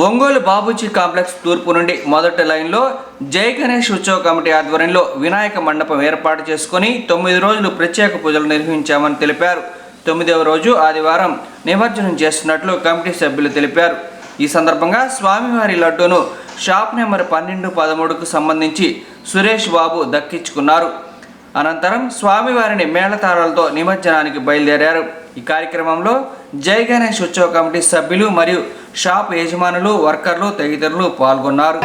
Ongole Babuji complex తూర్పు నుండి మొదటి లైన్లో జై గణేష్ ఉత్సవ కమిటీ ఆధ్వర్యంలో వినాయక మండపం ఏర్పాటు చేసుకుని 9 రోజులు ప్రత్యేక పూజలు నిర్వహించామని తెలిపారు. 9వ రోజు ఆదివారం నిమజ్జనం చేస్తున్నట్లు కమిటీ సభ్యులు తెలిపారు. ఈ సందర్భంగా స్వామివారి లడ్డూను షాప్ నెంబర్ 12-13కు సంబంధించి సురేష్ బాబు దక్కించుకున్నారు. అనంతరం స్వామివారిని మేళతాళాలతో నిమజ్జనానికి బయలుదేరారు. ఈ కార్యక్రమంలో జై గణేష్ ఉత్సవ కమిటీ సభ్యులు మరియు షాప్ యజమానులు, వర్కర్లు తదితరులు పాల్గొన్నారు.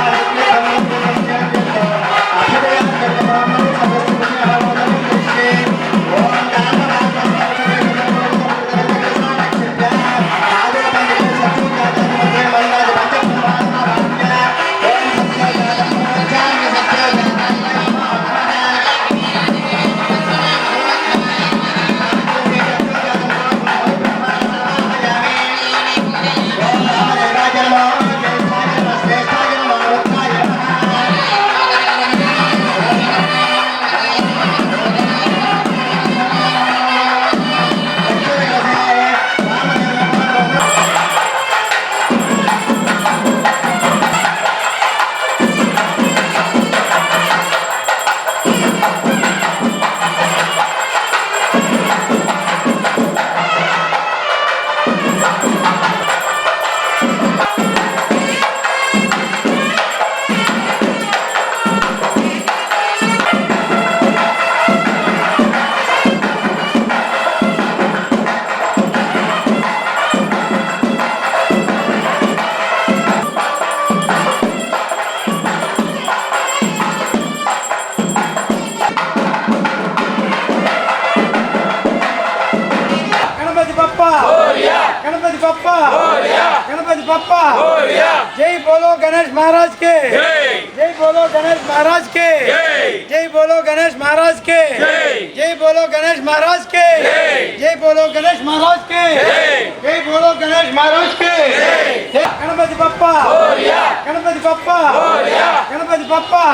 गणपति बप्पा जय बोलो गणेश महाराज के, जय बोलो गणेश महाराज के, जय बोलो गणेश महाराज के, जय बोलो गणेश महाराज के, जय बोलो गणेश महाराज के, जय बोलो गणेश महाराज के। गणपति बप्पा, गणपति बप्पा, गणपति बप्पा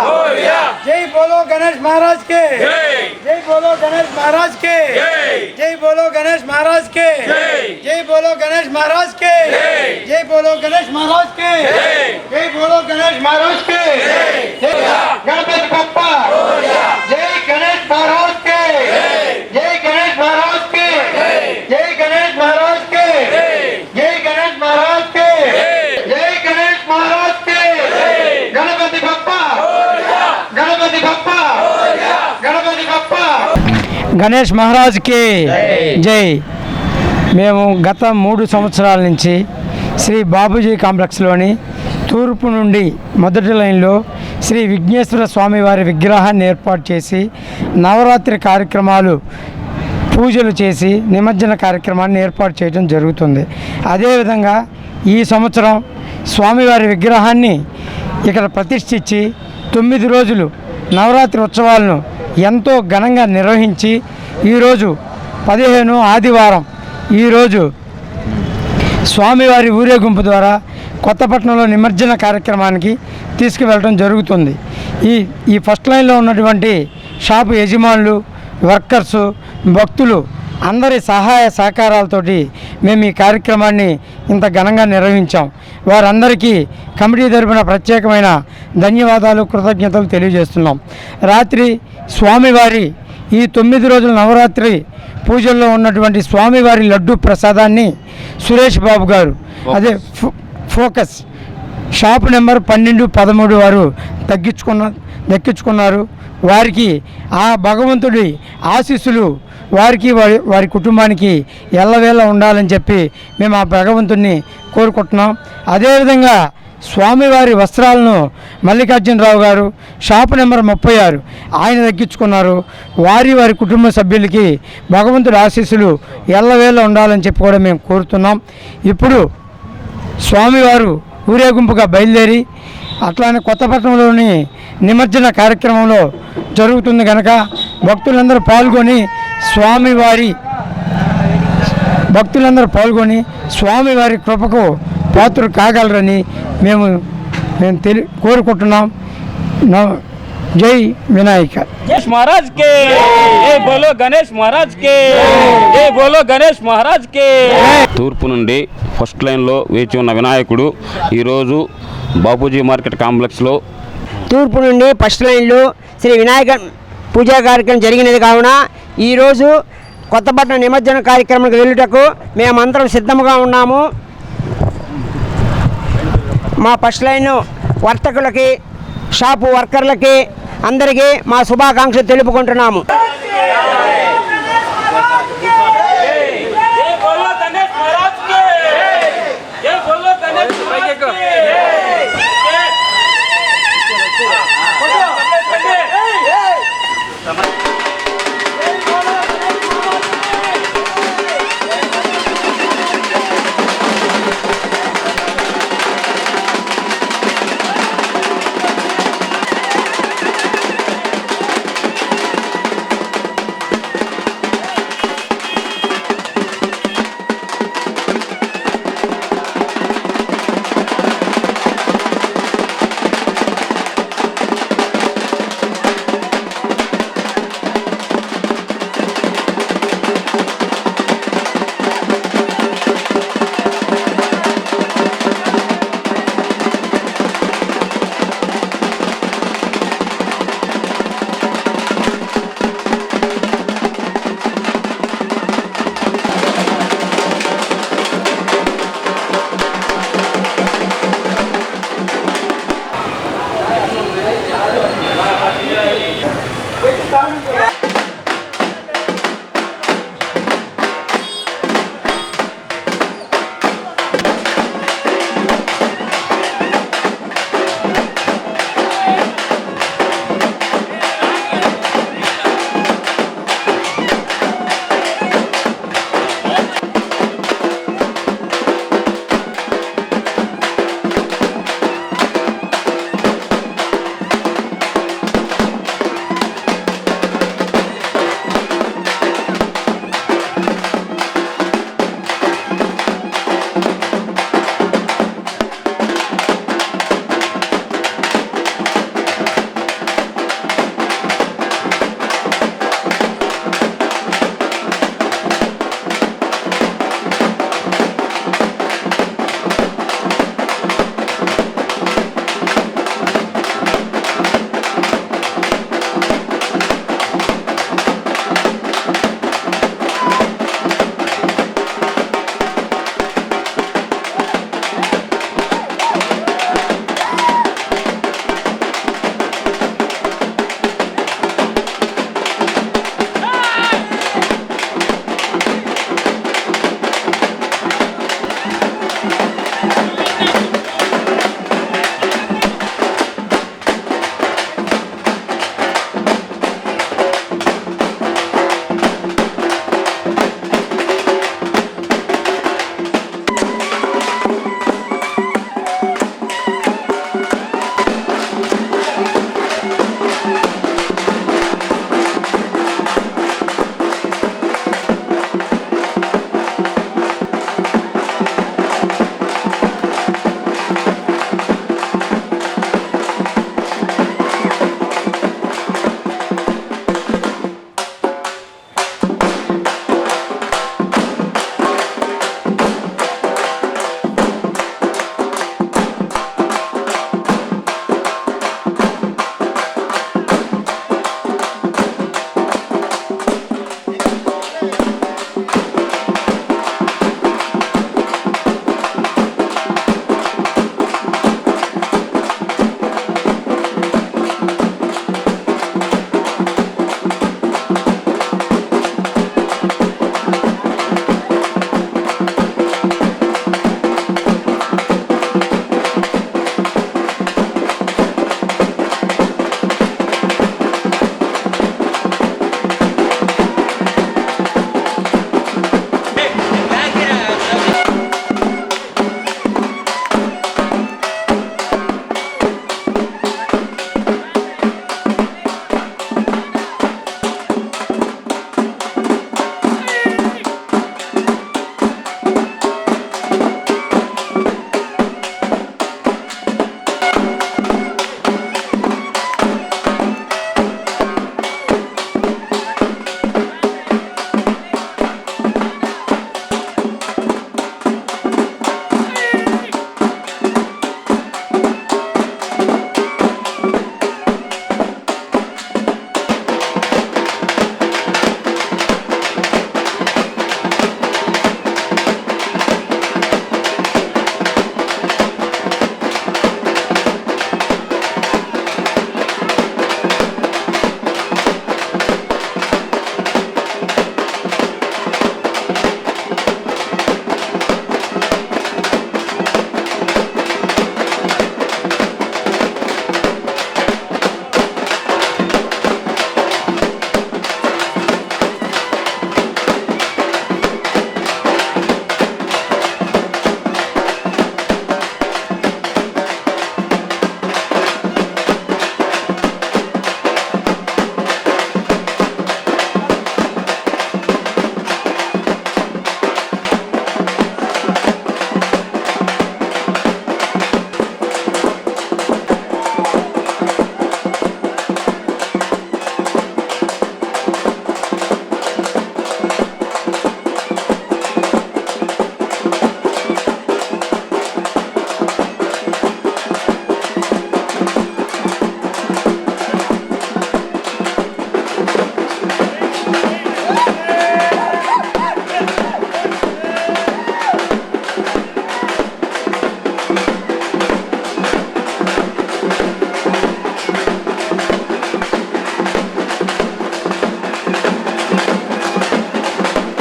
जय बोलो गणेश महाराज के, जय बोलो गणेश महाराज के, जय बोलो गणेश महाराज के, जय बोलो गणेश महाराज के, जय बोलो गणेश महाराज के, जय बोलो गणेश महाराज के। गणपति बप्पा जय गणेश महाराज के, जय गणेश महाराज के, जय गणेश महाराज के, जय गणेश महाराज के, जय गणेश महाराज के। गणपति बप्पा, गणपति बप्पा, गणपति बप्पा गणेश महाराज के जय। మేము గత 3 సంవత్సరాల నుంచి శ్రీ బాబుజీ కాంప్లెక్స్లోని తూర్పు నుండి మొదటి లైన్లో శ్రీ విఘ్నేశ్వర స్వామివారి విగ్రహాన్ని ఏర్పాటు చేసి నవరాత్రి కార్యక్రమాలు, పూజలు చేసి నిమజ్జన కార్యక్రమాన్ని ఏర్పాటు చేయడం జరుగుతుంది. అదేవిధంగా ఈ సంవత్సరం స్వామివారి విగ్రహాన్ని ఇక్కడ ప్రతిష్ఠించి 9 రోజులు నవరాత్రి ఉత్సవాలను ఎంతో ఘనంగా నిర్వహించి ఈరోజు 15 ఆదివారం ఈరోజు స్వామివారి ఊరేగింపు ద్వారా కొత్తపట్నంలో నిమజ్జన కార్యక్రమానికి తీసుకువెళ్ళడం జరుగుతుంది. ఈ ఫస్ట్ లైన్లో ఉన్నటువంటి షాపు యజమానులు, వర్కర్సు, భక్తులు అందరి సహాయ సహకారాలతోటి మేము ఈ కార్యక్రమాన్ని ఇంత ఘనంగా నిర్వహించాం. వారందరికీ కమిటీ తరపున ప్రత్యేకమైన ధన్యవాదాలు, కృతజ్ఞతలు తెలియజేస్తున్నాం. రాత్రి స్వామివారి ఈ 9 రోజుల నవరాత్రి పూజల్లో ఉన్నటువంటి స్వామివారి లడ్డు ప్రసాదాన్ని సురేష్ బాబు గారు, అదే ఫోకస్ షాప్ నెంబర్ 12-13 వారు దక్కించుకున్నారు. వారికి ఆ భగవంతుడి ఆశీస్సులు వారికి వారి కుటుంబానికి ఎల్లవేళ ఉండాలని చెప్పి మేము ఆ భగవంతుడిని కోరుకుంటున్నాం. అదేవిధంగా స్వామివారి వస్త్రాలను మల్లికార్జునరావు గారు షాప్ నెంబర్ 36 ఆయన దక్కించుకున్నారు. వారి కుటుంబ సభ్యులకి భగవంతుడి ఆశీస్సులు ఎల్లవేళ ఉండాలని చెప్పి కూడా మేము కోరుతున్నాం. ఇప్పుడు స్వామివారు ఊరేగింపుగా బయలుదేరి అట్లానే కొత్తపట్నంలోని నిమజ్జన కార్యక్రమంలో జరుగుతుంది కనుక భక్తులందరూ పాల్గొని స్వామివారి కృపకు పాత్రలు కాగలరని మేము కోరుకుంటున్నాం. जय विनायक गणेश महाराज के जय बोलो गणेश महाराज के जय बोलो गणेश महाराज के తూర్పు నుండి ఫస్ట్ లైన్లో వేచి ఉన్న వినాయకుడు ఈరోజు బాపూజీ మార్కెట్ కాంప్లెక్స్లో తూర్పు నుండి ఫస్ట్ లైన్లో శ్రీ వినాయక పూజా కార్యక్రమం జరిగినది కావున ఈరోజు కొత్తపట్నం నిమజ్జన కార్యక్రమానికి వెళ్ళుటకు మేమందరం సిద్ధంగా ఉన్నాము. మా ఫస్ట్ లైన్ వర్తకులకి, షాపు వర్కర్లకి అందరికీ మా శుభాకాంక్షలు తెలుపుకుంటున్నాము.